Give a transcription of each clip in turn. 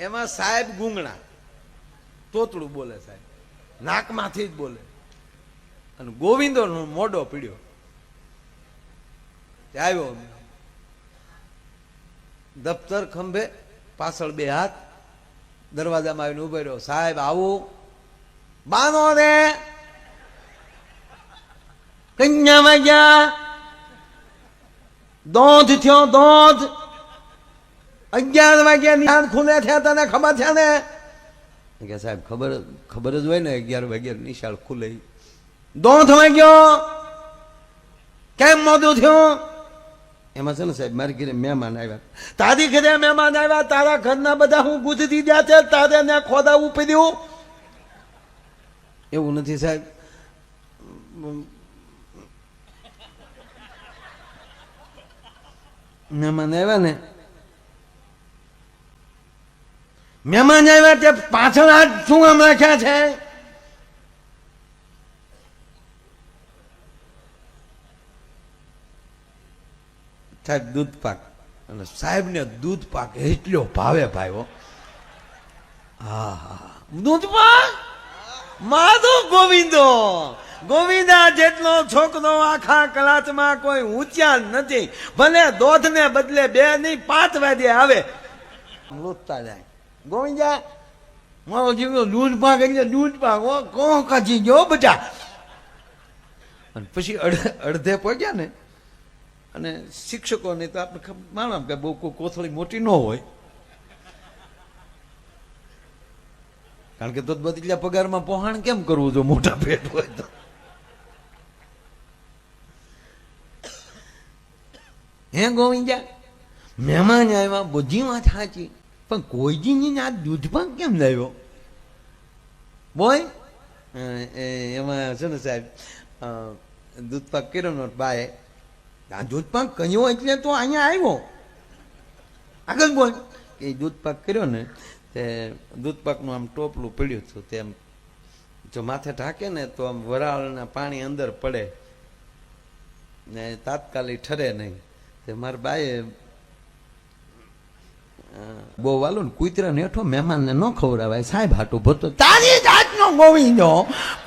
એમાં સાહેબ ગુંગણા, તોતડું બોલે સાહેબ, નાકમાંથી જ બોલે. અને ગોવિંદો મોઢો પીડ્યો. આવ્યો દફતર ખંભે, પાછળ બે હાથ, દરવાજામાં આવીને ઉભો રહ્યો. સાહેબ આવું. બાનો રે કન્યા વાગ્યા, દોધ થયો દોધ, 11 વાગ્યા નિશાન ખુલે થયા, તને ખબર છે ને? કે સાહેબ ખબર જ હોય ને, 11 વાગ્યા નિશાળ ખુલે. દોધ વાગ્યો, કેમ મોડું થયું? એમાં છે ને સાહેબ મારી ઘરે મહેમાન આવ્યા. તારી ઘરે મહેમાન આવ્યા, તારા ઘરના બધા હું ગુજરી ગયા છે, તારે ને ખોદાવું પડ્યું? એવું નથી સાહેબ. મહેમાન આવ્યા ને, મહેમાન આવ્યા તે પાછળ હાથ શું આમ રાખ્યા છે? સાહેબ દૂધ પાક. અને સાહેબ ને દૂધ પાક એટલો ભાવે ભાઈઓ. હા હા, દૂધ પાક માધો ગોવિંદો. ગોવિંદા જેટલો છોકરો આખા કલાચમાં કોઈ ઊંચા નથી. ભલે દોધ ને બદલે 2 નહીં 5 વાગે આવે, લોટતા જાય. ગોવિંદા મારો જીવ દૂધ પાક, દૂધ પાક કોણ કાચી ગયો બધા. અને પછી અડધે પહોંચ્યા ને, અને શિક્ષકોને તો આપણે માનો કે બહુ કોથળી મોટી ન હોય, કારણ કે તો બદલ્યા પગારમાં પહોંચાણ કેમ કરવું જો મોટા પેટ હોય તો. હે ગોવિંદા, મહેમાન આવ્યા, બધી વાત સાચી, પણ કોઈ જી આ દૂધ પાક કેમ લાવ્યો? બોય એમાં છે ને સાહેબ, દૂધ પાક કર્યો નો બાય, આ દૂધ પાક કહ્યો એટલે તો અહીંયા આવ્યો. આગળ બોલ કે દૂધ પાક કર્યો ને, તે દૂધ પાકનું આમ ટોપલું પડ્યું હતું, તેમ જો માથે ઢાંકે ને તો આમ વરાળના પાણી અંદર પડે ને તાત્કાલિક ઠરે નહીં. તે મારા બાએ બહુ વાલું ને કૂતરા ને હેઠો મહેમાનને ન ખવડાવાય, સાહેબ હાટું ભરતો. તારી જાતનો ગોવિંદો,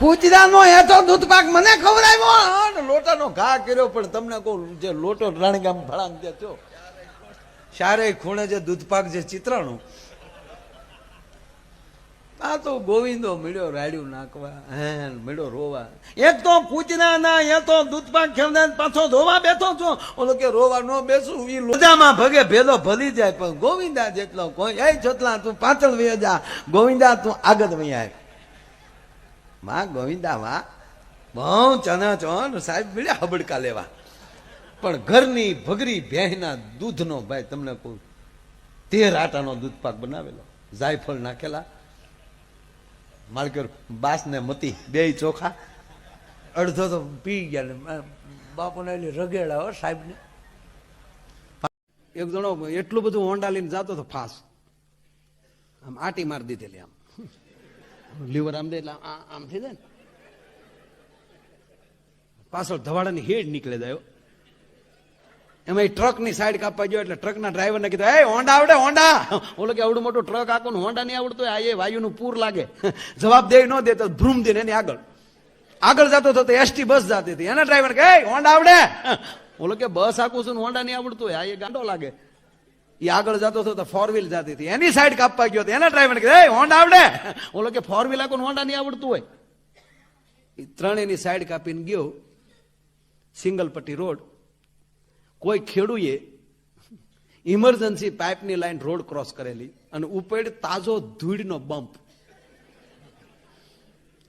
કૂતરાનો હેઠો દૂધ પાક મને ખવડાવ્યો, લોટાનો ઘા કર્યો. પણ તમને કહું, જે લોટો રાણીગામ ભળામ દે છો, ચારે ખૂણે જે દૂધ પાક જે ચિત્રાણું, આ તો ગોવિંદો મળ્યો રાડ્યું નાખવા, હે મળ્યો રોવા. એક તો કૂતરા ના, એ તો દૂધ પાક ખેવડા પાછો ધોવા બેઠો છો. ઓલો કે રોવા ન બેસું, એ લોજામાં ભગે ભેદો ભલી જાય. પણ ગોવિંદા જેટલો કોઈ, એ છોટલા તું પાછળ વહી જા, ગોવિંદા તું આગળ વહી આવ. માં ગોવિંદા માં બહુ ચના ચો સાહેબ મળ્યા હબડકા લેવા. પણ ઘરની ભગરી ભેંના દૂધનો ભાઈ તમને કહું, 13 આટાનો દૂધ પાક બનાવેલો, જાયફળ નાખેલા, માલકેર બાસ ને મતી 2 ચોખા, અડધો તો પી ગયા ને બાપુને રગેડા હો સાહેબ ને. એક જણો એટલું બધું હોન્ડા લઈને જતો હતો ફાસ, આમ આટી મારી દીધેલી, આમ લીવર આમ દે એટલે આમ થઈ જાય ને, પાછળ ધવાડાની હેડ નીકળે જાય. એમાં ટ્રક ની સાઈડ કાપવા ગયો એટલે ટ્રક ના ડ્રાઈવર ને કીધું, એ હોન્ડા આવડે હોન્ડા? ઓલો કે આવડું મોટું ટ્રક આખું હોન્ડા નહીં આવડતું, આ એ વાયુનું પૂર લાગે. જવાબ દે ન દે તો ભ્રૂમ દે એની આગળ જતો હતો, એસટી બસ જતી હતી. એના ડ્રાઈવર કે હોન્ડા આવડે? ઓલો કે બસ આખું છું, હોન્ડા નહીં આવડતું, આ એ ગાંડો લાગે. એ આગળ જતો હતો તો 4 વ્હીલ જતી હતી, એની સાઈડ કાપવા ગયો. એના ડ્રાઈવર કે હોન્ડા આવડે? ઓલો કે 4 વ્હીલ આખું હોન્ડા નહીં આવડતું હોય. એ ત્રણેયની સાઈડ કાપીને ગયો, સિંગલ પટ્ટી રોડ. કોઈ ખેડૂએ ઇમરજન્સી પાઇપની લાઈન રોડ ક્રોસ કરેલી અને ઉપર તાજો ધૂળનો બમ્પ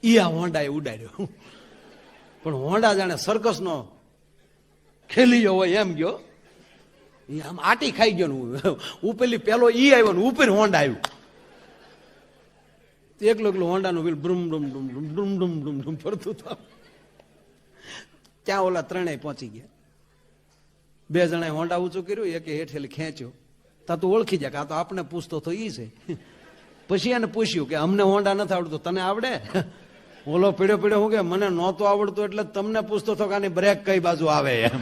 ઈ આ હોન્ડાએ ઉડાડ્યો. પણ હોન્ડા જાણે સર્કસનો ખેલીયો હોય એમ ગયો, આમ આટી ખાઈ ગયો. ઉપરલી પેલો ઈ આવ્યો ને ઉપર હોન્ડા આવ્યું. એકલો હોન્ડાનું વ્હીલ બ્રુમ ડુમ ડુમ ડુમ ડુમ ડુમ ડુમ ડુમ ફરતું હતું. ત્યાં ઓલા ત્રણેય પહોંચી ગયા. 2 જણાએ હોન્ડા ઊંચું કર્યું, એકે હેઠેલી ખેંચ્યો. તા તું ઓળખી જાય કે આ તો આપણે પૂછતો તો ઈ છે. પછી એને પૂછ્યું કે અમને હોન્ડા નથી આવડતું, તને આવડે? ઓલો પીડ્યો હું કે મને નહોતું આવડતું એટલે તમને પૂછતો હતો કે આની બ્રેક કઈ બાજુ આવે એમ.